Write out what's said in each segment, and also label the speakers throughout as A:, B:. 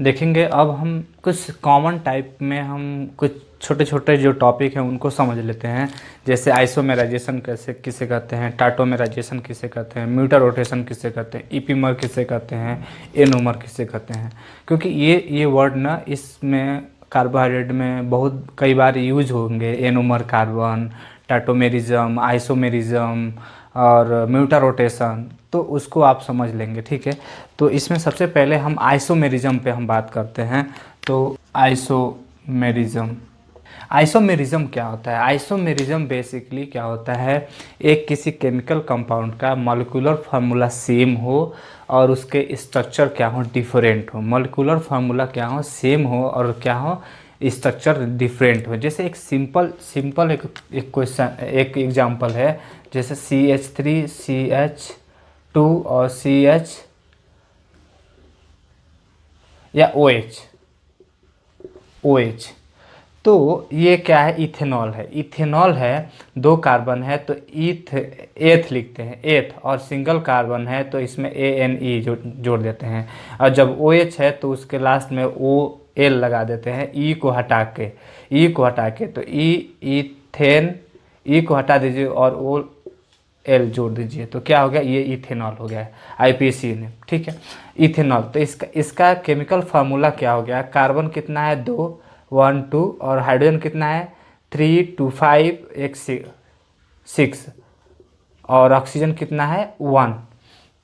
A: देखेंगे। अब हम कुछ कॉमन टाइप में हम कुछ छोटे छोटे जो टॉपिक हैं उनको समझ लेते हैं। जैसे आइसोमेराइजेशन कैसे किसे कहते हैं, टाटोमेराइजेशन किसे कहते हैं, म्यूटर रोटेशन किसे कहते हैं, ईपीमर किसे कहते हैं, एनोमर किसे कहते हैं। क्योंकि ये वर्ड ना इसमें कार्बोहाइड्रेट में बहुत कई बार यूज होंगे। एनोमर कार्बन, टाटोमेरिज्म, आइसोमेरिज्म और म्यूटर रोटेशन, तो उसको आप समझ लेंगे, ठीक है। तो इसमें सबसे पहले हम आइसोमेरिज्म पे हम बात करते हैं। तो आइसोमेरिज्म, आइसोमेरिज्म क्या होता है? आइसोमेरिज्म बेसिकली क्या होता है, एक किसी केमिकल कंपाउंड का मॉलिक्यूलर फार्मूला सेम हो और उसके स्ट्रक्चर क्या हो, डिफरेंट हो। मॉलिक्यूलर फार्मूला क्या हो, सेम हो, और क्या हो, स्ट्रक्चर डिफरेंट हो। जैसे एक सिंपल सिंपल एक क्वेश्चन, एक एग्जांपल है। जैसे CH3 CH2 और CH या OH। तो ये क्या है, इथेनॉल है। इथेनॉल है, दो कार्बन है तो एथ लिखते हैं, एथ, और सिंगल कार्बन है तो इसमें ANE जोड़ देते हैं। और जब OH है तो उसके लास्ट में OL लगा देते हैं, तो इथेन, ई को हटा दीजिए और OL जोड़ दीजिए, तो क्या हो गया, ये इथेनॉल हो गया है, IPC ने, ठीक है। इथेनॉल, तो इसका केमिकल फार्मूला क्या हो गया, कार्बन कितना है, 2 1 2, और हाइड्रोजन कितना है, 3 2 5 1 6, और ऑक्सीजन कितना है, 1।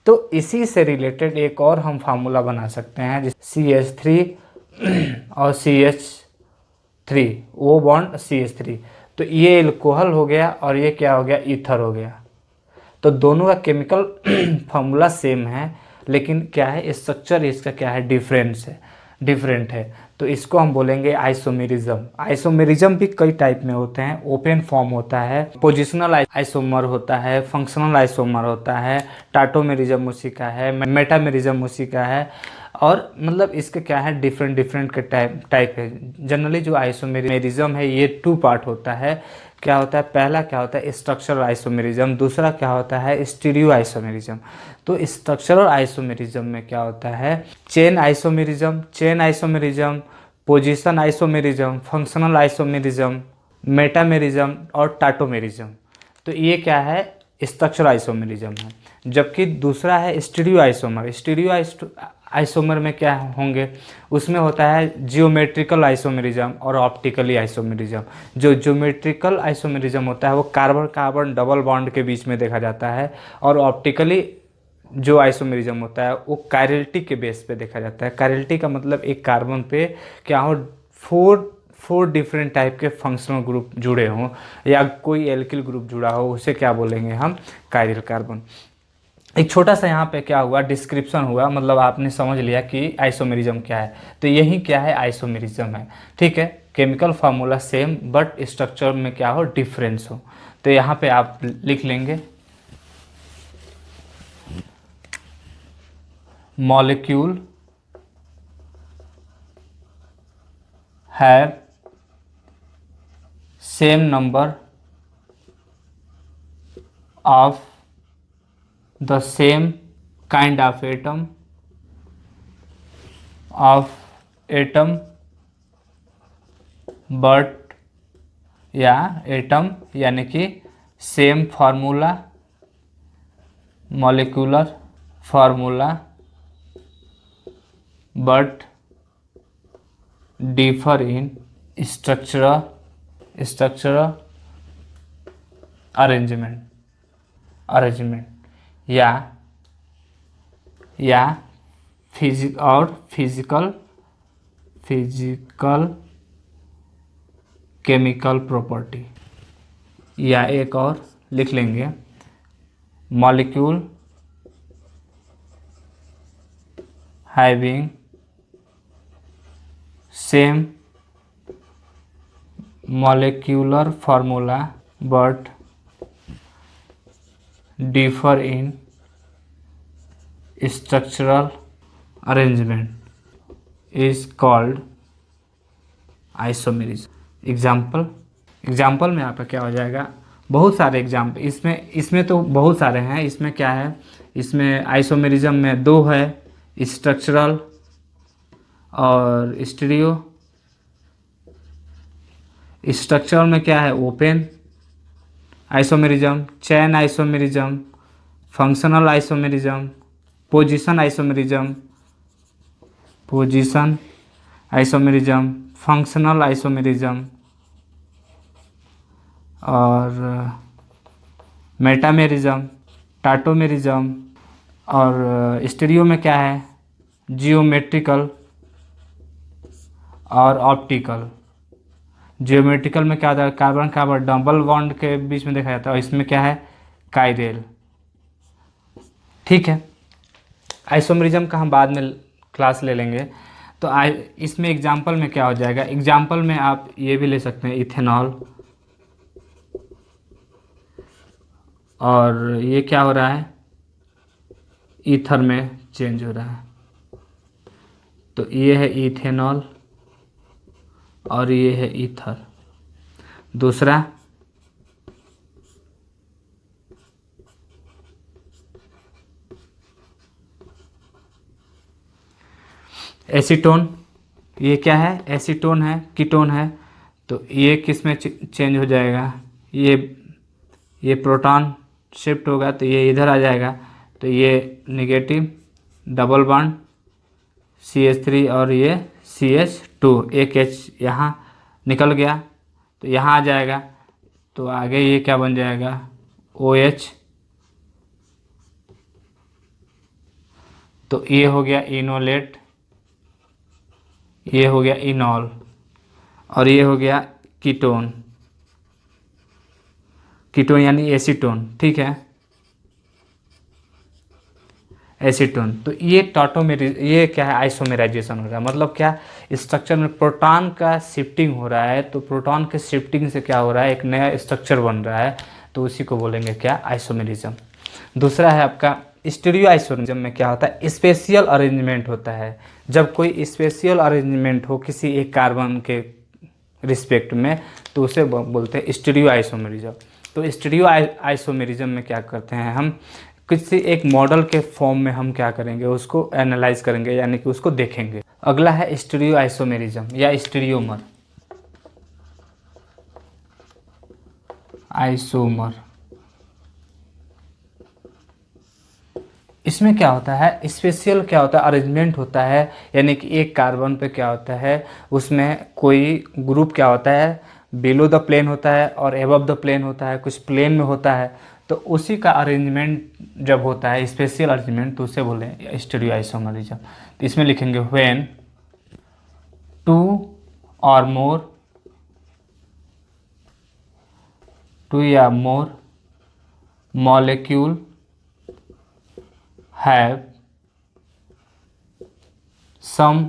A: तो इसी से रिलेटेड एक और हम फार्मूला बना सकते हैं, जैसे CH3 और CH3, O बॉन्ड CH3, तो ये एल्कोहल हो गया और ये क्या हो गया, ईथर हो गया। तो दोनों का केमिकल फार्मूला सेम है, लेकिन क्या है, स्ट्रक्चर इसका क्या है, डिफरेंट है। तो इसको हम बोलेंगे आइसोमेरिज्म। आइसोमेरिज्म भी कई टाइप में होते हैं। ओपन फॉर्म होता है, पोजिशनल आइसोमर होता है, फंक्शनल आइसोमर होता है, टाटोमेरिज्म उसी का है, मेटामेरिज्म उसी का है। और मतलब इसके क्या है, डिफरेंट के टाइप है। जनरली जो आइसोमेरिज्म है ये 2 पार्ट होता है। क्या होता है, पहला क्या होता है, स्ट्रक्चरल आइसोमेरिज्म, दूसरा क्या होता है, स्टीरियो आइसोमेरिज्म। तो स्ट्रक्चरल आइसोमेरिज्म में क्या होता है, chain isomerism, position isomerism, functional isomerism, metamerism और टाटोमेरिज्म। तो ये क्या है, स्ट्रक्चरल आइसोमेरिज्म है। जबकि दूसरा है स्टीरियो आइसोमर। आइसोमर में क्या होंगे, उसमें होता है जियोमेट्रिकल आइसोमेरिज्म और ऑप्टिकली आइसोमेरिज्म। जो जियोमेट्रिकल आइसोमेरिज्म होता है वो कार्बन कार्बन डबल बॉन्ड के बीच में देखा जाता है, और ऑप्टिकली जो आइसोमेरिज्म होता है वो कायरलिटी के बेस पे देखा जाता है। कायरलिटी का मतलब एक कार्बन पे क्या हो, फोर डिफरेंट टाइप के फंक्शनल ग्रुप जुड़े हों, या कोई एल्किल ग्रुप जुड़ा हो, उसे क्या बोलेंगे हम, कायरल कार्बन। एक छोटा सा यहाँ पे क्या हुआ, डिस्क्रिप्शन हुआ, मतलब आपने समझ लिया कि आइसोमेरिज्म क्या है। तो यही क्या है, आइसोमेरिज्म है, ठीक है। Chemical formula same but structure में क्या हो, डिफरेंस हो। तो यहाँ पे आप लिख लेंगे, molecule have same number of the same kind of atom but या एटम यानी कि same formula, molecular formula, but differ in structural arrangement या फिजिकल केमिकल प्रॉपर्टी। या एक और लिख लेंगे, molecule having same molecular formula but differ in structural arrangement is called isomerism। Example में आपका क्या हो जाएगा, बहुत सारे एग्जाम्पल इसमें तो बहुत सारे हैं। इसमें क्या है, इसमें आइसोमेरिज्म में 2 है, स्ट्रक्चरल और स्टीरियो स्ट्रक्चर में क्या है, open isomerism, chain isomerism, functional isomerism, position isomerism, position isomerism, functional isomerism और मेटामेरिज्म, टाटोमेरिज्म। और स्टीरियो में क्या है, जियोमेट्रिकल और ऑप्टिकल। जियोमेट्रिकल में क्या होता है, कार्बन कार्बन डबल बॉन्ड के बीच में देखा जाता है, और इसमें क्या है, काइरेल। ठीक है, आइसोमेरिज्म का हम बाद में क्लास ले लेंगे। तो इसमें एग्जाम्पल में क्या हो जाएगा, एग्जाम्पल में आप ये भी ले सकते हैं, इथेनॉल। और ये क्या हो रहा है, ईथर में चेंज हो रहा है। तो ये है इथेनॉल और ये है ईथर। दूसरा एसीटोन, ये क्या है, एसीटोन है, कीटोन है। तो ये किस में चेंज हो जाएगा, ये प्रोटॉन शिफ्ट होगा तो ये इधर आ जाएगा। तो ये नेगेटिव डबल बॉन्ड CH3 और ये CH2, एक H यहाँ निकल गया तो यहाँ आ जाएगा। तो आगे ये क्या बन जाएगा, OH। तो ये हो गया इनोलेट, ये हो गया इनॉल, और ये हो गया कीटोन। कीटोन यानी एसीटोन। ठीक है, एसीटोन। तो ये ये क्या है, आइसोमेराइजेशन हो रहा है। मतलब क्या, स्ट्रक्चर में प्रोटॉन का शिफ्टिंग हो रहा है। तो प्रोटॉन के शिफ्टिंग से क्या हो रहा है, एक नया स्ट्रक्चर बन रहा है। तो उसी को बोलेंगे क्या, आइसोमेरिज्म। दूसरा है आपका स्टीरियो आइसोमेरिज्म। में क्या होता है, स्पेशियल अरेंजमेंट होता है। जब कोई स्पेशियल अरेंजमेंट हो किसी एक कार्बन के रिस्पेक्ट में, तो उसे बोलते हैं स्टीरियो आइसोमेरिज्म। तो स्टीरियो आइसोमेरिज्म में क्या करते हैं, हम किसी एक मॉडल के फॉर्म में हम क्या करेंगे, उसको एनालाइज करेंगे, यानी कि उसको देखेंगे। अगला है स्टीरियो आइसोमेरिज्म या स्टीरियोमर, आइसोमर। इसमें क्या होता है, स्पेशल क्या होता है, अरेंजमेंट होता है। यानी कि एक कार्बन पे क्या होता है, उसमें कोई ग्रुप क्या होता है, बिलो द प्लेन होता है और एबव द प्लेन होता है, कुछ प्लेन में होता है। तो उसी का अरेंजमेंट जब होता है, स्पेशल अरेंजमेंट, तो उसे बोले स्टीरियो आइसोमरिज्म। तो इसमें लिखेंगे व्हेन टू और मोर, टू या मोर molecule have some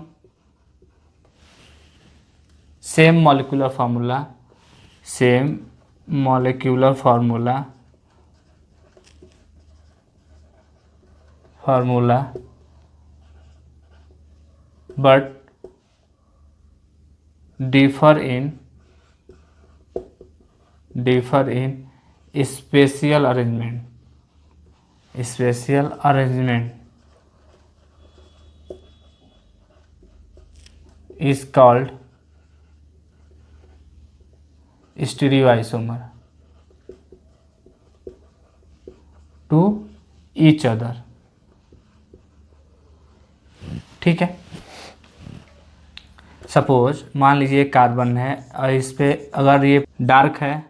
A: same molecular formula, same molecular formula but differ in spatial arrangement is called stereoisomer to each other। ठीक है, सपोज मान लीजिए कार्बन है और इस पे अगर ये डार्क है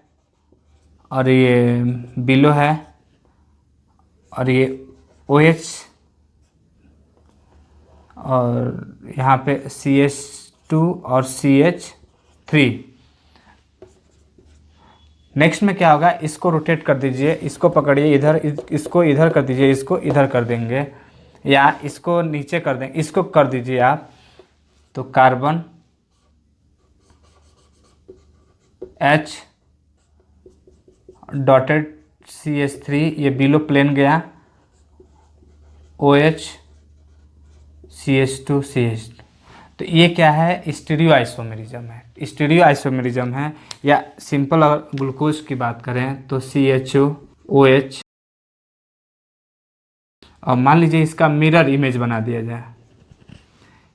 A: और ये बिलो है और ये OH और यहाँ पे CH2 और CH3। नेक्स्ट में क्या होगा, इसको रोटेट कर दीजिए, इसको पकड़िए इधर, इसको इधर कर दीजिए, इसको इधर कर देंगे, या इसको नीचे कर देंगे, इसको कर दीजिए आप। तो कार्बन H डॉटेड CH3, ये बिलो प्लेन गया, OH CH2 CH। तो ये क्या है, स्टीरियो आइसोमेरिज्म है। स्टीरियो आइसोमेरिज्म है, या सिंपल अगर ग्लूकोज की बात करें तो CHO OH। और मान लीजिए इसका मिरर इमेज बना दिया जाए,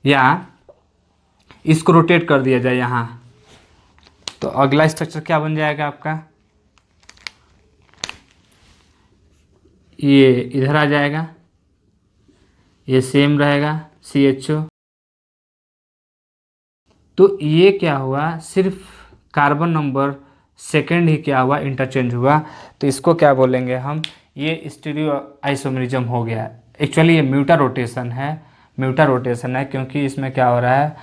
A: या इसको रोटेट कर दिया जाए यहाँ, तो अगला स्ट्रक्चर क्या बन जाएगा आपका, ये इधर आ जाएगा, ये सेम रहेगा CHO। तो ये क्या हुआ, सिर्फ कार्बन नंबर सेकंड ही क्या हुआ, इंटरचेंज हुआ। तो इसको क्या बोलेंगे हम, ये स्टीरियो आइसोमेरिज्म हो गया। एक्चुअली ये म्यूटा रोटेशन है, क्योंकि इसमें क्या हो रहा है,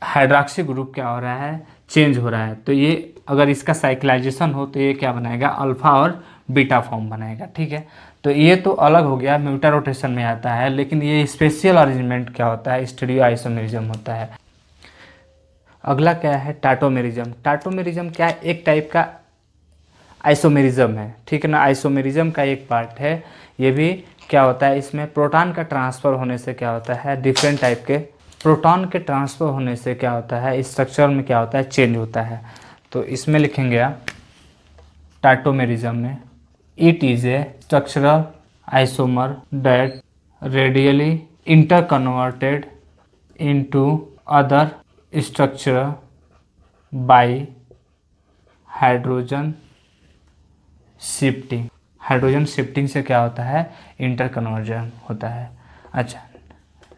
A: हाइड्रॉक्सी ग्रुप क्या हो रहा है, चेंज हो रहा है। तो ये अगर इसका साइक्लाइजेशन हो तो ये क्या बनाएगा, अल्फा और बीटा फॉर्म बनाएगा। ठीक है, तो ये तो अलग हो गया, म्यूटा रोटेशन में आता है। लेकिन ये स्पेशल अरेंजमेंट क्या होता है, स्टीरियो आइसोमेरिज्म होता है। अगला क्या है, टाटोमेरिज्म। टाटोमेरिज्म क्या है, एक टाइप का आइसोमेरिज्म है, ठीक है ना, आइसोमेरिज्म का एक पार्ट है। ये भी क्या होता है, इसमें प्रोटॉन का ट्रांसफ़र होने से क्या होता है, डिफरेंट टाइप के प्रोटॉन के ट्रांसफ़र होने से क्या होता है, स्ट्रक्चर में क्या होता है, चेंज होता है। तो इसमें लिखेंगे आप टाटोमेरिज्म में, it is a structural isomer that readily interconverted into other structure by hydrogen shifting. Hydrogen shifting से क्या होता है, इंटरकन्वर्जन होता है। अच्छा,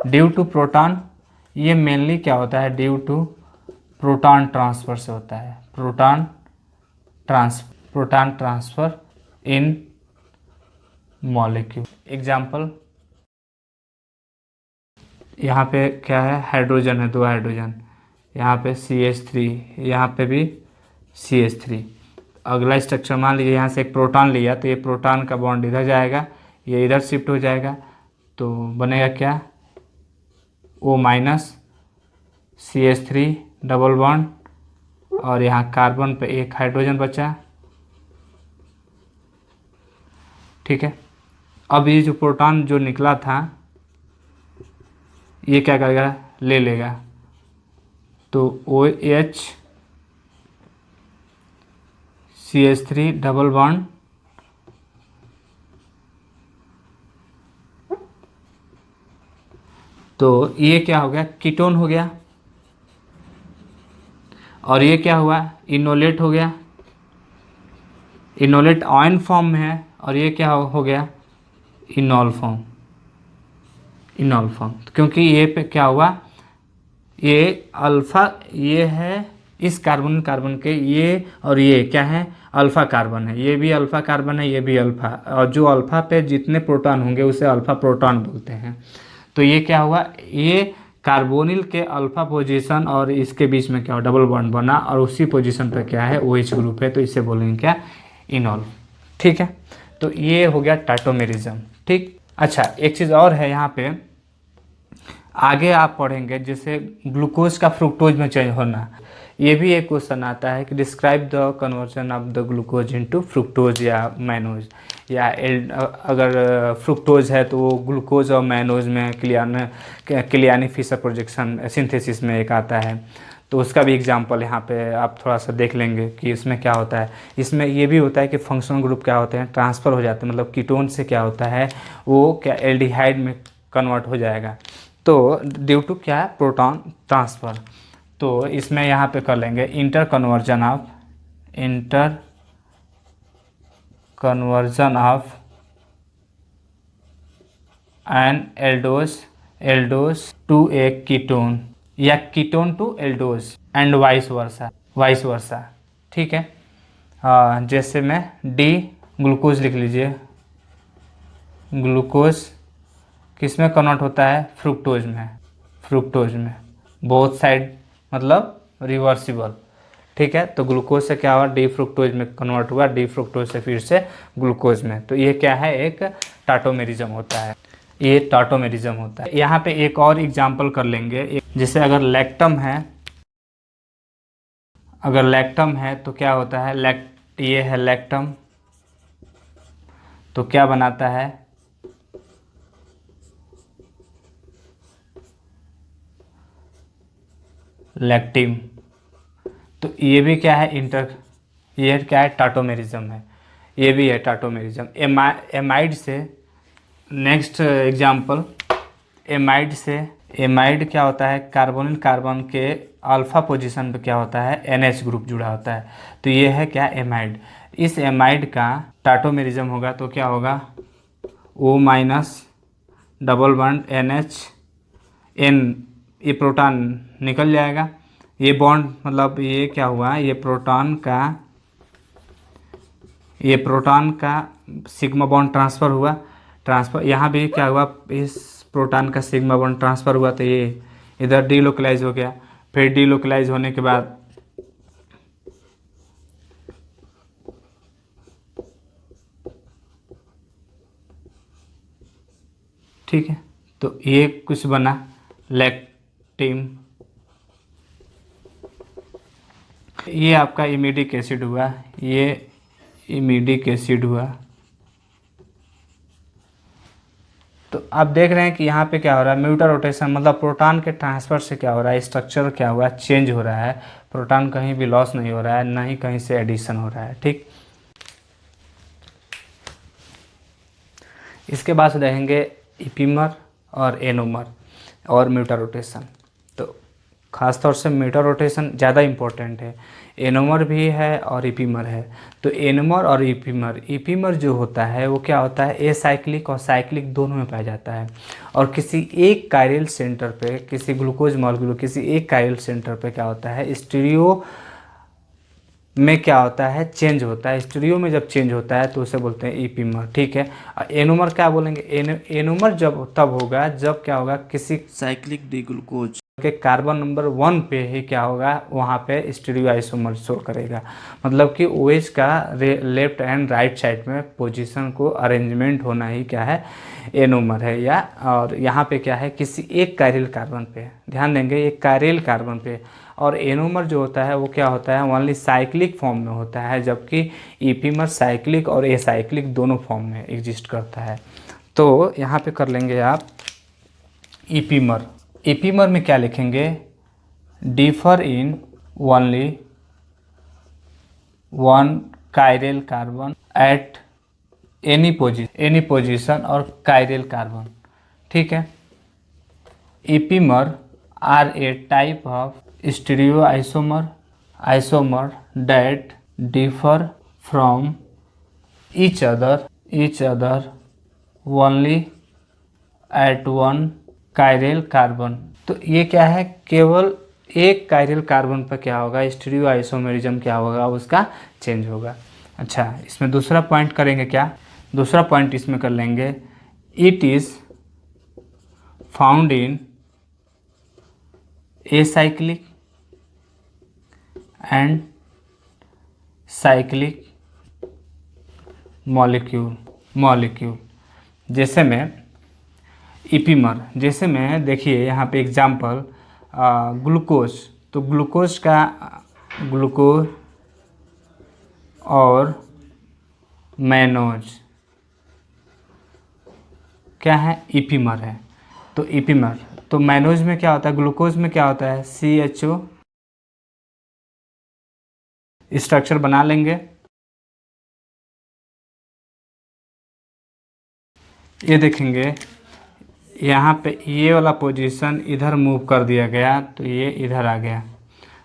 A: ड्यू टू प्रोटॉन, ये मेनली क्या होता है, ड्यू टू प्रोटॉन ट्रांसफ़र से होता है। प्रोटॉन ट्रांसफ़र इन मॉलिक्यूल। एग्जाम्पल, यहाँ पे क्या है, हाइड्रोजन है, 2 हाइड्रोजन, यहाँ पे CH3, यहाँ पे भी CH3। अगला स्ट्रक्चर मान लीजिए यहाँ से एक प्रोटॉन लिया, तो ये प्रोटॉन का बॉन्ड इधर जाएगा, ये इधर शिफ्ट हो जाएगा, तो बनेगा क्या, O- CH3 डबल बॉन्ड, और यहाँ कार्बन पे एक हाइड्रोजन बचा। ठीक है, अब ये जो प्रोटॉन जो निकला था, ये क्या करेगा, ले लेगा, तो OH CH3 डबल बॉन्ड, तो ये क्या हो गया, कीटोन हो गया। और ये क्या हुआ, इनोलेट हो गया, इनोलेट आयन फॉर्म में है। और ये क्या हो गया, इनॉल फॉर्म। क्योंकि ये पे क्या हुआ, ये अल्फ़ा, ये है इस कार्बन के, ये और ये क्या है, अल्फ़ा कार्बन है, ये भी अल्फ़ा कार्बन है, ये भी अल्फ़ा, और जो अल्फ़ा पे जितने प्रोटॉन होंगे उसे अल्फ़ा प्रोटॉन बोलते हैं। तो ये क्या हुआ, ये कार्बोनिल के अल्फ़ा पोजीशन और इसके बीच में क्या हो, डबल बॉन्ड बना, और उसी पोजीशन पर क्या है, OH ग्रुप है, तो इसे बोलेंगे क्या, इनॉल। ठीक है, तो ये हो गया टाटोमेरिज्म। ठीक, अच्छा, एक चीज़ और है यहाँ पे, आगे आप पढ़ेंगे जैसे ग्लूकोज का फ्रुक्टोज में चेंज होना। ये भी एक क्वेश्चन आता है कि describe the conversion of the glucose into fructose या मैनोज, या अगर फ्रुक्टोज है तो वो ग्लूकोज और मैनोज में क्लियानी फिशर प्रोजेक्शन सिंथेसिस में एक आता है। तो उसका भी एग्जांपल यहाँ पे आप थोड़ा सा देख लेंगे कि इसमें क्या होता है। इसमें ये भी होता है कि फंक्शनल ग्रुप क्या होते हैं, ट्रांसफ़र हो जाते हैं, मतलब कीटोन से क्या होता है, वो क्या एल्डिहाइड में कन्वर्ट हो जाएगा, तो ड्यू टू क्या है, प्रोटॉन ट्रांसफ़र। तो इसमें यहाँ पे कर लेंगे interconversion of an aldose to a ketone, या ketone to aldose, and vice versa. ठीक है, जैसे में डी ग्लूकोज लिख लीजिए, ग्लूकोज किस में कन्वर्ट होता है, फ्रुक्टोज में, बोथ साइड मतलब रिवर्सिबल। ठीक है, तो ग्लूकोज से क्या हुआ, डी फ्रुक्टोज में कन्वर्ट हुआ, डी फ्रुक्टोज से फिर से ग्लूकोज में। तो ये क्या है, एक टाटोमेरिज्म होता है, ये टाटोमेरिज्म होता है। यहाँ पे एक और एग्जांपल कर लेंगे, जैसे अगर लैक्टम है तो क्या होता है, ये है लैक्टम, तो क्या बनाता है, लैक्टिम। तो ये भी क्या है, ये क्या है, टाटोमेरिज्म है, ये भी है टाटोमेरिज्म। एमाइड से नेक्स्ट एग्जांपल, एमाइड क्या होता है, कार्बोनिल कार्बन के अल्फा पोजीशन पे क्या होता है, NH ग्रुप जुड़ा होता है। तो ये है क्या, एमाइड। इस एमाइड का टाटोमेरिज्म होगा तो क्या होगा, O minus double bond NH N, ये प्रोटॉन निकल जाएगा। ये बॉन्ड मतलब ये क्या हुआ, ये प्रोटॉन का सिग्मा बॉन्ड ट्रांसफ़र हुआ। ट्रांसफ़र यहाँ भी क्या हुआ, इस प्रोटॉन का सिग्मा बॉन्ड ट्रांसफ़र हुआ तो ये इधर डीलोकलाइज हो गया। फिर डीलोकलाइज होने के बाद ठीक है, तो ये कुछ बना लैक्टिन। ये आपका इमिडिक एसिड हुआ, ये इमिडिक एसिड हुआ। तो आप देख रहे हैं कि यहाँ पे क्या हो रहा है, म्यूटर रोटेशन, मतलब प्रोटॉन के ट्रांसफ़र से क्या हो रहा है, स्ट्रक्चर क्या हुआ है, चेंज हो रहा है। प्रोटॉन कहीं भी लॉस नहीं हो रहा है, ना ही कहीं से एडिशन हो रहा है। ठीक, इसके बाद देखेंगे इपीमर और एनोमर और म्यूटर रोटेशन। तो ख़ासतौर से म्यूटर रोटेशन ज़्यादा इम्पोर्टेंट है, एनोमर भी है और इपीमर है। तो एनोमर और इपीमर जो होता है वो क्या होता है, एसाइक्लिक और साइक्लिक दोनों में पाया जाता है। और किसी एक कायरल सेंटर पे, किसी ग्लूकोज मॉलिक्यूल किसी एक कायरल सेंटर पे क्या होता है, स्टीरियो में क्या होता है, चेंज होता है। स्टीरियो में जब चेंज होता है तो उसे बोलते हैं इपीमर। ठीक है, एनोमर क्या बोलेंगे, एनोमर जब तब होगा जब क्या होगा, किसी
B: साइक्लिक डी ग्लूकोज
A: के कार्बन नंबर 1 पे ही क्या होगा, वहाँ पे स्टीरियो आइसोमर शो करेगा। मतलब कि OH का लेफ्ट एंड राइट साइड में पोजीशन को अरेंजमेंट होना ही क्या है, एनोमर है। या और यहाँ पे क्या है, किसी एक कायरल कार्बन पे, ध्यान देंगे एक कायरल कार्बन पे। और एनोमर जो होता है वो क्या होता है, ओनली साइक्लिक फॉर्म में होता है, जबकि इपीमर साइक्लिक और एसाइक्लिक दोनों फॉर्म में एग्जिस्ट करता है। तो यहाँ पे कर लेंगे आप इपीमर। इपीमर में क्या लिखेंगे, differ in only one chiral carbon at any position और कायरल कार्बन। ठीक है, epimer are a type of stereo isomer that differ from each other only at one chiral carbon. तो ये क्या है, केवल एक कायरल कार्बन पर क्या होगा, स्टीरियो आइसोमेरिज्म क्या होगा, उसका चेंज होगा। अच्छा, इसमें दूसरा पॉइंट करेंगे क्या, दूसरा पॉइंट इसमें कर लेंगे, it is found in acyclic and cyclic molecule. जैसे में इपीमर, जैसे में देखिए यहाँ पे एग्जांपल ग्लूकोज। तो ग्लूकोज का ग्लूकोज और मैनोज क्या है, इपीमर है। तो इपीमर, तो मैनोज में क्या होता है, ग्लूकोज में क्या होता है, CHO स्ट्रक्चर बना लेंगे। ये देखेंगे यहाँ पे ये वाला पोजीशन इधर मूव कर दिया गया, तो ये इधर आ गया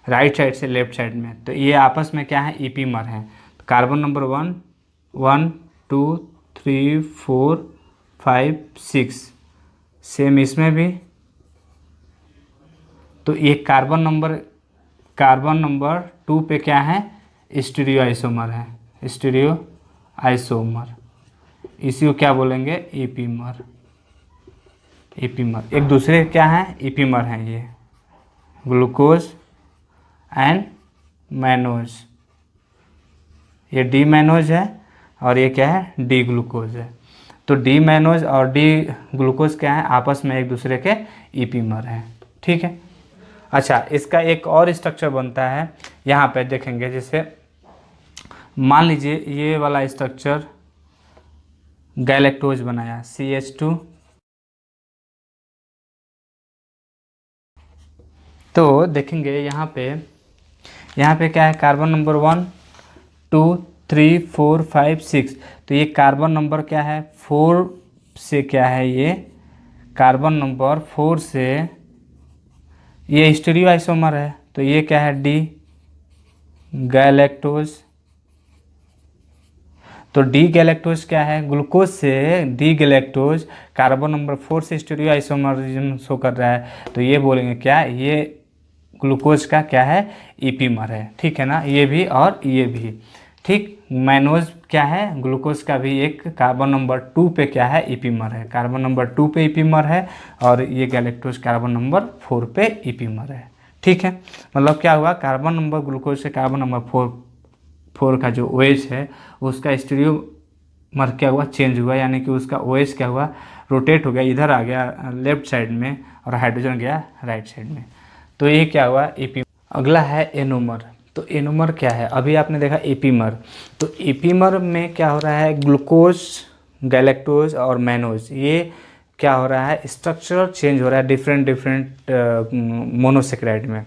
A: राइट साइड से लेफ्ट साइड में। तो ये आपस में क्या है, इपीमर है। तो कार्बन नंबर 1 2 3 4 5 6, सेम इसमें भी। तो ये कार्बन नंबर 2 पे क्या है, स्टीरियो आइसोमर है, स्टीरियो आइसोमर। इसी को क्या बोलेंगे, इपीमर। एक दूसरे क्या है, इपीमर हैं ये, ग्लूकोज एंड मैनोज। ये डी मैनोज है और ये क्या है, डी ग्लूकोज है। तो डी मैनोज और डी ग्लूकोज क्या है, आपस में एक दूसरे के इपीमर हैं। ठीक है, अच्छा, इसका एक और स्ट्रक्चर बनता है, यहाँ पे देखेंगे। जैसे मान लीजिए ये वाला स्ट्रक्चर गैलेक्टोज बनाया, CH2। तो देखेंगे यहाँ पे क्या है, कार्बन नंबर 1 2 3 4 5 6। तो ये कार्बन नंबर क्या है, 4 से क्या है, ये कार्बन नंबर 4 से ये स्टीरियो आइसोमर है, तो ये क्या है, डी गैलेक्टोज। तो डी गैलेक्टोज क्या है, ग्लूकोज से डी गैलेक्टोज कार्बन नंबर 4 से स्टीरियो आइसोमरिज्म शो कर रहा है, तो ये बोलेंगे क्या, ये ग्लूकोज का क्या है, ईपीमर है, ठीक है ना, ये भी और ये भी, ठीक। मैनोज क्या है, ग्लूकोज का भी एक कार्बन नंबर 2 पे क्या है, ईपीमर है, कार्बन नंबर 2 पे ईपीमर है, और ये गैलेक्टोज कार्बन नंबर 4 पे ईपीमर है, ठीक है। मतलब क्या हुआ, कार्बन नंबर ग्लूकोज से कार्बन नंबर 4 का जो OH है उसका स्टीरियो मर क्या हुआ, चेंज हुआ, यानी कि उसका OH क्या हुआ, रोटेट हो गया, इधर आ गया लेफ्ट साइड में, और हाइड्रोजन गया राइट साइड में, तो ये क्या हुआ, ईपी। अगला है एनोमर। तो एनोमर क्या है, अभी आपने देखा एपीमर, तो एपीमर में क्या हो रहा है, ग्लूकोज गैलेक्टोज और मैनोज, ये क्या हो रहा है, स्ट्रक्चरल चेंज हो रहा है डिफरेंट डिफरेंट मोनोसेक्राइड में।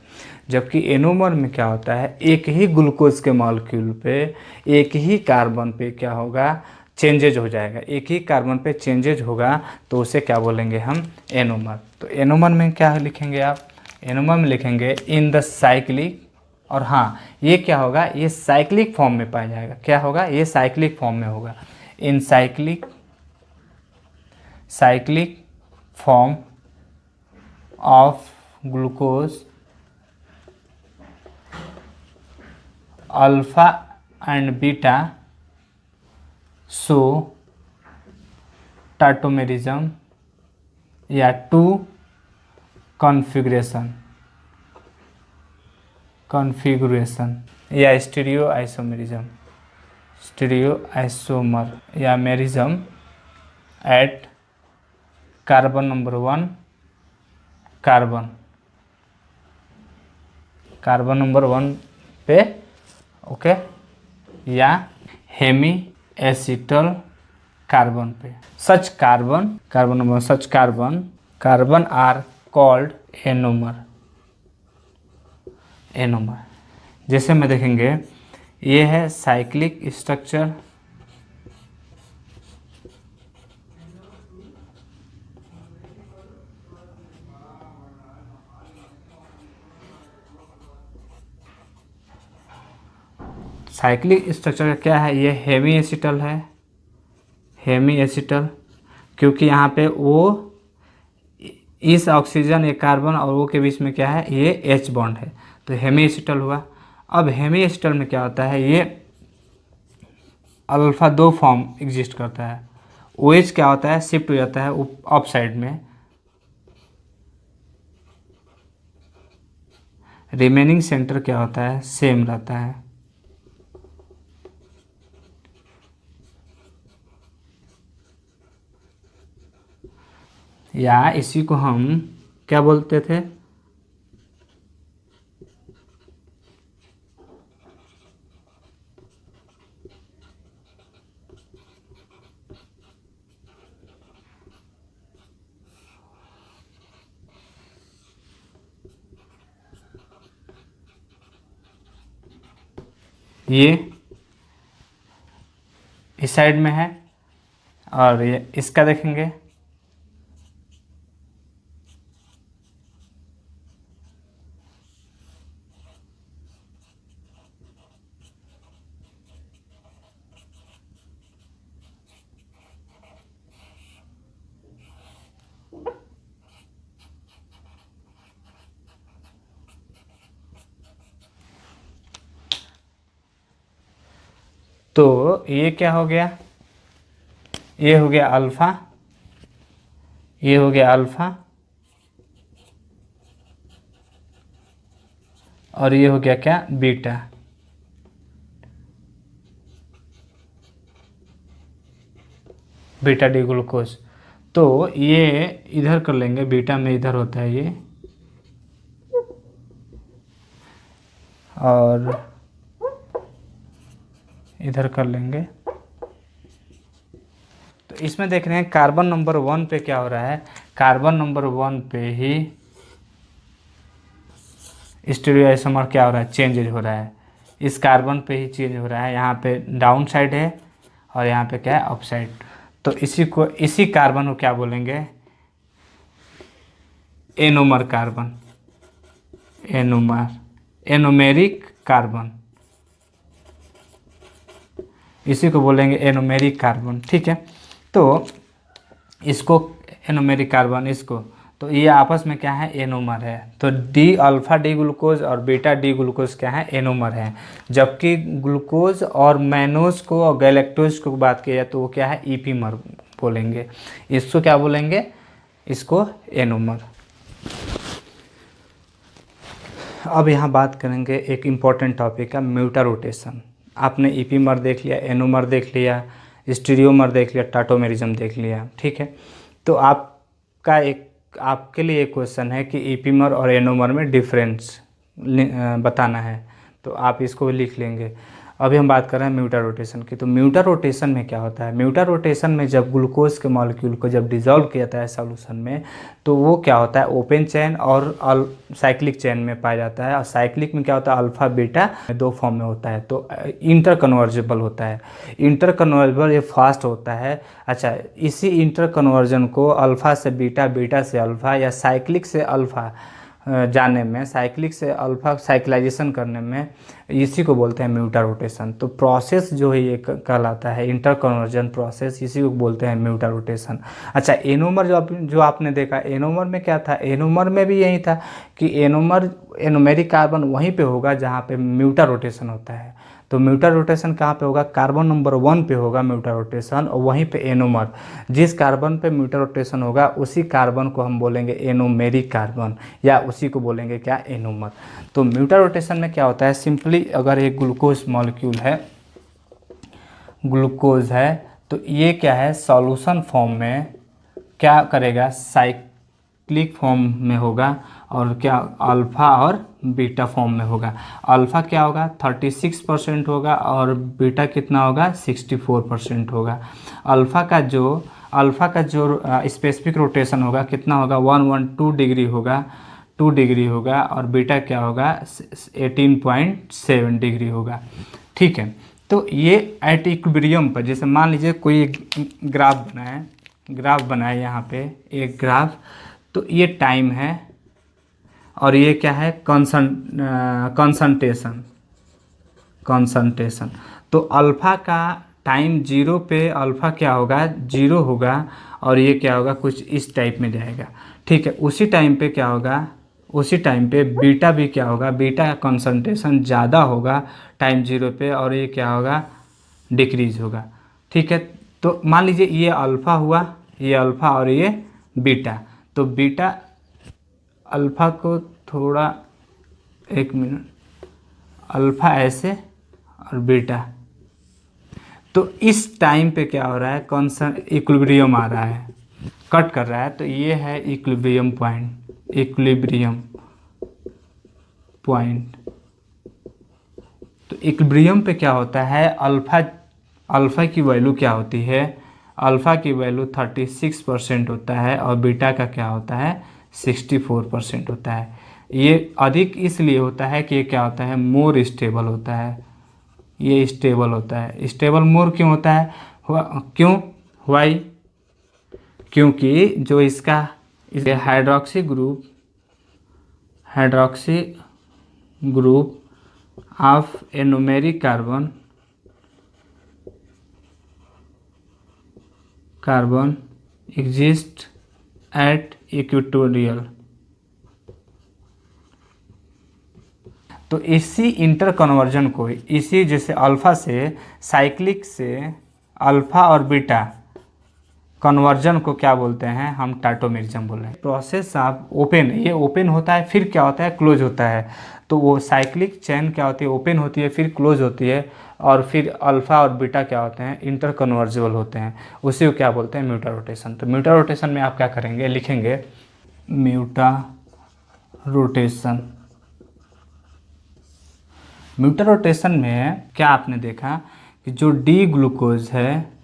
A: जबकि एनोमर में क्या होता है, एक ही ग्लूकोज के मॉलिक्यूल पे एक ही कार्बन पे क्या होगा, चेंजेज हो जाएगा, एक ही कार्बन पे चेंजेज होगा, तो उसे क्या बोलेंगे हम, एनोमर। तो एनोमर में क्या लिखेंगे आप, एनोमर में लिखेंगे इन द साइक्लिक, और हाँ ये क्या होगा, ये साइक्लिक फॉर्म में पाया जाएगा, क्या होगा, ये साइक्लिक फॉर्म में होगा, in cyclic form of glucose alpha and beta so tautomerism या 2 कॉन्फ़िगरेशन या स्टीरियो आइसोमर या merism at carbon number 1 carbon number 1 पे, ओके, या हेमी एसिटल कार्बन पे। Such carbon are called anomer. जैसे में देखेंगे, ये है साइक्लिक स्ट्रक्चर, क्या है, ये हेमी एसिटल क्योंकि यहाँ पे वो इस ऑक्सीजन एक कार्बन और वो के बीच में क्या है, ये H बॉन्ड है, तो हेमी एसिटल हुआ। अब हेमी एसिटल में क्या होता है, ये अल्फा 2 फॉर्म एग्जिस्ट करता है, OH क्या होता है, शिफ्ट हो जाता है अप साइड में, रिमेनिंग सेंटर क्या होता है, सेम रहता है। या इसी को हम क्या बोलते थे, ये इस साइड में है, और ये इसका देखेंगे, तो ये क्या हो गया, ये हो गया अल्फा, ये हो गया अल्फा, और ये हो गया क्या, बीटा। Beta D glucose. तो ये इधर कर लेंगे, बीटा में इधर होता है ये, और इधर कर लेंगे। तो इसमें देख रहे हैं कार्बन नंबर 1 पे क्या हो रहा है, कार्बन नंबर 1 पे ही स्टीरियो आइसोमर क्या हो रहा है, चेंज हो रहा है, इस कार्बन पे ही चेंज हो रहा है, यहाँ पे डाउन साइड है और यहाँ पे क्या है, अप साइड। तो इसी कार्बन को क्या बोलेंगे, anomer carbon. Anomer, anomeric carbon, इसी को बोलेंगे एनोमेरिक कार्बन। ठीक है, तो इसको एनोमेरिक कार्बन, इसको, तो ये आपस में क्या है, एनोमर है। तो डी अल्फा डी ग्लूकोज और बीटा डी ग्लूकोज क्या है, एनोमर है। जबकि ग्लूकोज और मैनोज को और गैलेक्टोज को बात किया जाए तो वो क्या है, ईपीमर बोलेंगे। इसको क्या बोलेंगे, इसको एनोमर। अब यहाँ बात करेंगे एक इम्पॉर्टेंट टॉपिक का, म्यूटा रोटेशन। आपने ईपीमर देख लिया, एनोमर देख लिया, स्टीरियोमर देख लिया, टाटोमेरिज्म देख लिया। ठीक है, तो आपका एक, आपके लिए एक क्वेश्चन है कि ईपीमर और एनोमर में डिफरेंस बताना है, तो आप इसको लिख लेंगे। अभी हम बात कर रहे हैं म्यूटा रोटेशन की। तो म्यूटा रोटेशन में क्या होता है, म्यूटा रोटेशन में जब ग्लूकोज के मॉलिक्यूल को जब डिज़ोल्व किया जाता है सॉल्यूशन में, तो वो क्या होता है, ओपन चेन और साइक्लिक चेन में पाया जाता है। और साइक्लिक में क्या होता है, अल्फा बीटा दो फॉर्म में होता है, तो इंटर कन्वर्जेबल होता है। इंटर कन्वर्जेबल ये फास्ट होता है। अच्छा, इसी इंटर कन्वर्जन को अल्फ़ा से बीटा, बीटा से अल्फ़ा या साइक्लिक से अल्फ़ा जाने में, साइक्लिक से अल्फ़ा साइक्लाइजेशन करने में, इसी को बोलते हैं म्यूटा रोटेशन। तो प्रोसेस जो है ये कहलाता है इंटर कन्वर्जन प्रोसेस, इसी को बोलते हैं म्यूटा रोटेशन। अच्छा, एनोमर जो आपने देखा, एनोमर में क्या था, एनोमर में भी यही था कि एनोमर, एनोमेरिक कार्बन वहीं पे होगा जहाँ पे म्यूटा रोटेशन होता है। तो म्यूटा रोटेशन कहाँ पे होगा, कार्बन नंबर 1 पे होगा म्यूटा रोटेशन, और वहीं पे एनोमर, जिस कार्बन पे म्यूटा रोटेशन होगा उसी कार्बन को हम बोलेंगे एनोमेरिक कार्बन, या उसी को बोलेंगे क्या, एनोमर। तो म्यूटा रोटेशन में क्या होता है, सिंपली अगर एक ग्लूकोज मॉलिक्यूल है, ग्लूकोज है, तो ये क्या है, सॉल्यूशन फॉर्म में क्या करेगा, साइक्लिक फॉर्म में होगा, और क्या, अल्फ़ा और बीटा फॉर्म में होगा। अल्फ़ा क्या होगा, 36% होगा, और बीटा कितना होगा, 64% होगा। अल्फ़ा का जो स्पेसिफिक रोटेशन होगा कितना होगा, 112 डिग्री होगा, 2 डिग्री होगा, और बीटा क्या होगा, 18.7 डिग्री होगा। ठीक है, तो ये एट इक्विलिब्रियम पर, जैसे मान लीजिए कोई ग्राफ बनाए यहाँ पे एक ग्राफ, तो ये टाइम है और ये क्या है, कॉन्सनट्रेशन। तो अल्फ़ा का टाइम 0 पे अल्फ़ा क्या होगा, 0 होगा, और ये क्या होगा, कुछ इस टाइप में जाएगा। ठीक है, उसी टाइम पे क्या होगा, उसी टाइम पे बीटा भी क्या होगा, बीटा का कॉन्सनट्रेशन ज़्यादा होगा टाइम 0 पे, और ये क्या होगा, डिक्रीज होगा। ठीक है, तो मान लीजिए ये अल्फ़ा हुआ, ये अल्फ़ा और ये बीटा। तो बीटा, अल्फ़ा को थोड़ा, एक मिनट, अल्फ़ा ऐसे और बीटा, तो इस टाइम पे क्या हो रहा है, इक्विलिब्रियम आ रहा है, कट कर रहा है, तो ये है इक्विलिब्रियम पॉइंट, इक्विलिब्रियम पॉइंट। तो इक्विलिब्रियम पे क्या होता है, अल्फ़ा की वैल्यू क्या होती है, अल्फ़ा की वैल्यू 36% होता है, और बीटा का क्या होता है, 64% होता है। ये अधिक इसलिए होता है कि ये क्या होता है, मोर स्टेबल होता है, ये स्टेबल होता है। स्टेबल मोर क्यों होता है, क्यों, वाई, क्योंकि जो इसका hydroxy group of anomeric carbon exist at equatorial. तो इसी इंटर कन्वर्जन को, इसी जैसे अल्फ़ा से साइक्लिक से अल्फ़ा और बीटा कन्वर्जन को क्या बोलते हैं, हम टाटोमेरिज्म बोल रहे हैं। प्रोसेस आप ओपन, ये ओपन होता है, फिर क्या होता है, क्लोज होता है। तो वो साइक्लिक चेन क्या होती है, ओपन होती है, फिर क्लोज होती है, और फिर अल्फ़ा और बीटा क्या होते हैं, इंटर कन्वर्जेबल होते हैं, उसी को क्या बोलते हैं, म्यूटा रोटेशन। तो म्यूटा रोटेशन में आप क्या करेंगे, लिखेंगे म्यूटा रोटेशन। म्यूटा रोटेशन में क्या आपने देखा कि जो डी ग्लूकोज है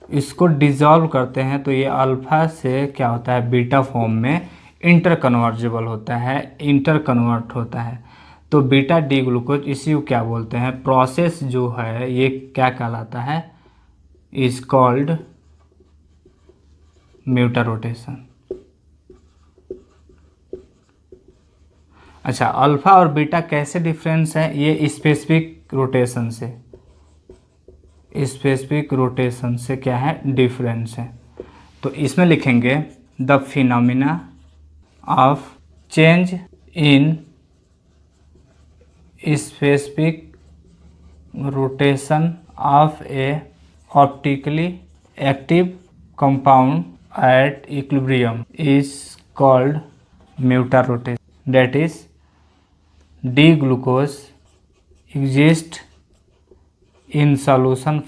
A: इसको डिज़ोल्व करते हैं, तो ये अल्फ़ा से क्या होता है, बीटा फॉर्म में इंटर कन्वर्जेबल होता है, इंटर कन्वर्ट होता है। तो बीटा डी ग्लूकोज, इसी को क्या बोलते हैं, प्रोसेस जो है ये क्या कहलाता है, इज कॉल्ड म्यूटा रोटेशन। अच्छा, अल्फ़ा और बीटा कैसे डिफरेंस है? ये स्पेसिफिक रोटेशन से, स्पेसिफिक रोटेशन से क्या है, डिफरेंस है। तो इसमें लिखेंगे the phenomena of change in specific rotation of A optically active compound at equilibrium is called mutar rotation. That is, D-glucose exists in solution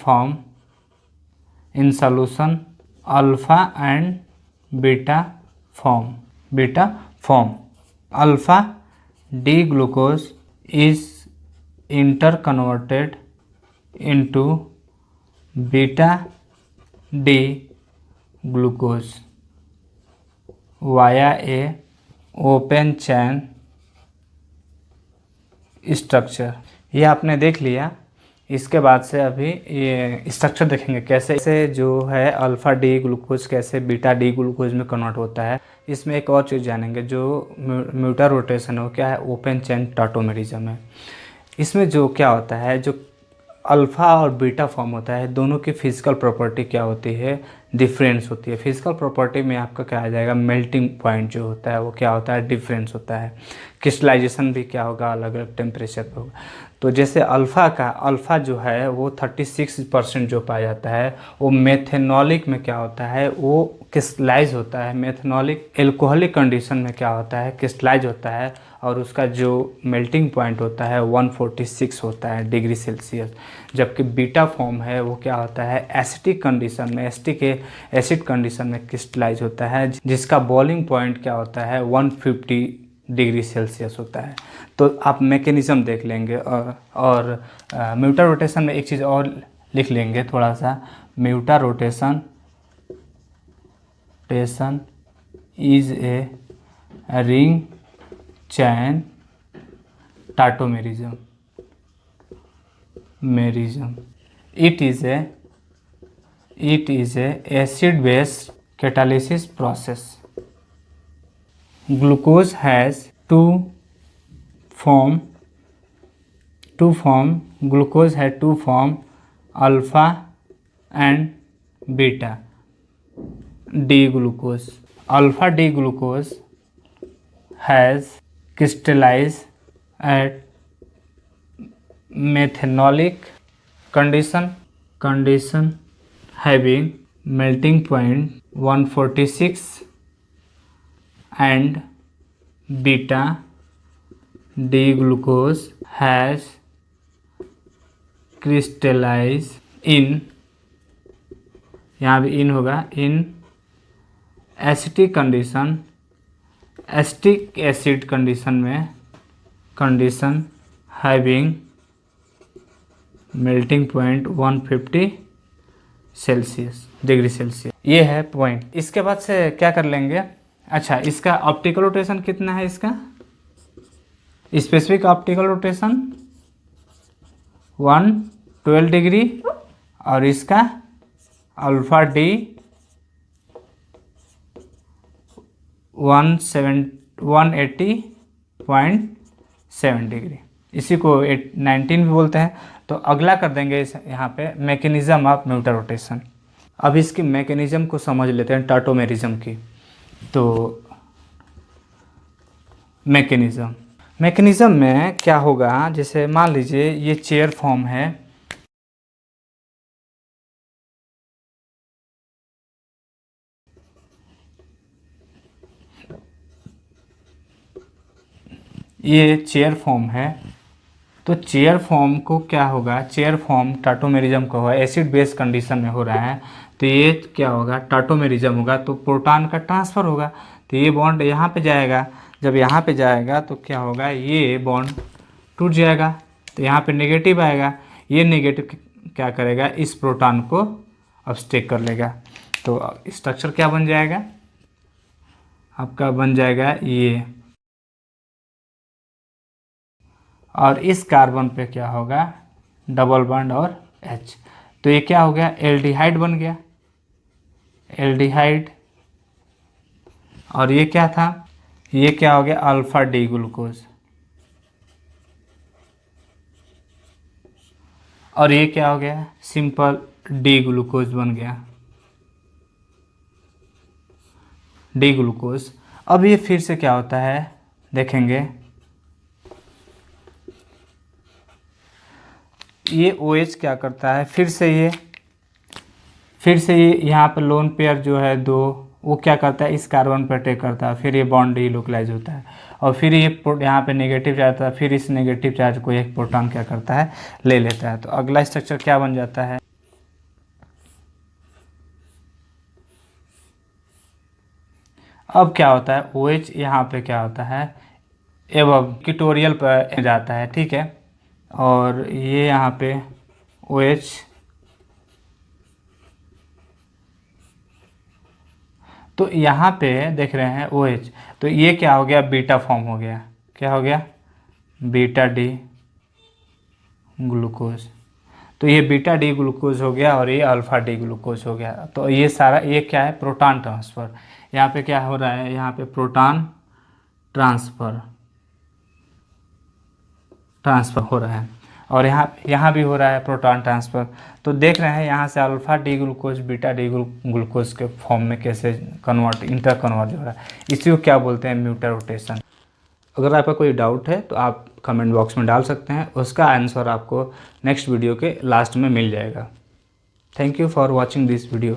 A: alpha and beta form. Alpha D-glucose is interconverted into beta D glucose via a open chain structure. ये आपने देख लिया। इसके बाद से अभी ये structure देखेंगे कैसे जो है अल्फ़ा डी ग्लूकोज कैसे बीटा डी ग्लूकोज में कन्वर्ट होता है। इसमें एक और चीज़ जानेंगे, जो म्यूटर रोटेशन है वो क्या है, ओपन चैन टाटोमेरिज्म है। इसमें जो क्या होता है, जो अल्फ़ा और बीटा फॉर्म होता है, दोनों की फिजिकल प्रॉपर्टी क्या होती है, डिफरेंस होती है। फिजिकल प्रॉपर्टी में आपका क्या आ जाएगा, मेल्टिंग पॉइंट जो होता है वो क्या होता है, डिफरेंस होता है। क्रिस्टलाइजेशन भी क्या होगा, अलग अलग टेम्परेचर पर होगा। तो जैसे अल्फ़ा जो है वो 36% जो पाया जाता है वो मेथेनॉलिक में क्या होता है, वो क्रिस्टलाइज होता है। मेथेनॉलिक एल्कोहलिक कंडीशन में क्या होता है, क्रिस्टलाइज होता है, और उसका जो मेल्टिंग पॉइंट होता है 146 होता है डिग्री सेल्सियस। जबकि बीटा फॉर्म है वो क्या होता है, एसिटिक कंडीशन में, एसिड कंडीशन में क्रिस्टलाइज होता है, जिसका बॉइलिंग पॉइंट क्या होता है 150 डिग्री सेल्सियस होता है। तो आप मैकेनिज्म देख लेंगे। और म्यूटर रोटेशन में एक चीज़ और लिख लेंगे थोड़ा सा, mutarotation is a ring chain tautomerism. It is a acid-base catalysis process. Glucose has two form. Glucose has two form, alpha and beta D-glucose. Alpha D-glucose has crystallized at methanolic condition having melting point 146, and beta D glucose has crystallized in, यहाँ भी इन होगा, इन acetic acid condition में, condition having melting point 150 degree Celsius. ये है point. इसके बाद से क्या कर लेंगे, अच्छा इसका ऑप्टिकल रोटेशन कितना है, इसका स्पेसिफिक ऑप्टिकल रोटेशन 112 डिग्री, और इसका अल्फा डी 180.7 डिग्री, इसी को 19 भी बोलते हैं। तो अगला कर देंगे इस यहाँ पे मैकेनिज्म ऑफ म्यूटर रोटेशन। अब इसकी मैकेनिज्म को समझ लेते हैं, टाटोमेरिज्म की। तो मैकेनिज्म में क्या होगा, जैसे मान लीजिए ये चेयर फॉर्म है, ये चेयर फॉर्म है। तो चेयर फॉर्म को क्या होगा, चेयर फॉर्म टाटोमेरिज्म का होगा, एसिड बेस कंडीशन में हो रहा है। तो ये क्या होगा, टाटोमेरिज्म होगा, तो प्रोटॉन का ट्रांसफ़र होगा। तो ये बॉन्ड यहाँ पे जाएगा, जब यहाँ पे जाएगा तो क्या होगा, ये बॉन्ड टूट जाएगा, तो यहाँ पे नेगेटिव आएगा। ये नेगेटिव क्या करेगा, इस प्रोटॉन को अब्स्टेक कर लेगा। तो स्ट्रक्चर क्या बन जाएगा आपका, बन जाएगा ये, और इस कार्बन पे क्या होगा, डबल बॉन्ड और H। तो ये क्या हो गया, एल्डिहाइड बन गया, एल्डिहाइड। और ये क्या था, ये क्या हो गया, अल्फा डी ग्लूकोज। और ये क्या हो गया, सिंपल डी ग्लूकोज बन गया, डी ग्लूकोज। अब ये फिर से क्या होता है देखेंगे, ये OH क्या करता है, फिर से ये यहाँ पर लोन पेयर जो है दो, वो क्या करता है, इस कार्बन पर अटैक करता है, फिर ये बॉन्ड डिलोकलाइज होता है, और फिर ये यहाँ पे नेगेटिव चार्ज आता है, फिर इस नेगेटिव चार्ज को एक प्रोटॉन क्या करता है, ले लेता है। तो अगला स्ट्रक्चर क्या बन जाता है, अब क्या होता है, OH यहाँ पे क्या होता है, एवं इक्वेटोरियल पर जाता है, ठीक है, और ये यहाँ पे OH तो यहाँ पे देख रहे हैं OH, तो ये क्या हो गया, बीटा फॉर्म हो गया, क्या हो गया, बीटा डी ग्लूकोज। तो ये बीटा डी ग्लूकोज हो गया और ये अल्फा डी ग्लूकोज हो गया। तो ये सारा ये क्या है, प्रोटॉन ट्रांसफ़र। यहाँ पे क्या हो रहा है, यहाँ पे प्रोटॉन ट्रांसफ़र हो रहा है, और यहाँ भी हो रहा है प्रोटॉन ट्रांसफ़र। तो देख रहे हैं यहाँ से alpha D glucose beta D glucose के फॉर्म में कैसे इंटर कन्वर्ट हो रहा है, इसी को क्या बोलते हैं, म्यूटर रोटेशन। अगर आपका कोई डाउट है तो आप कमेंट बॉक्स में डाल सकते हैं, उसका आंसर आपको नेक्स्ट वीडियो के लास्ट में मिल जाएगा। Thank you for watching this video.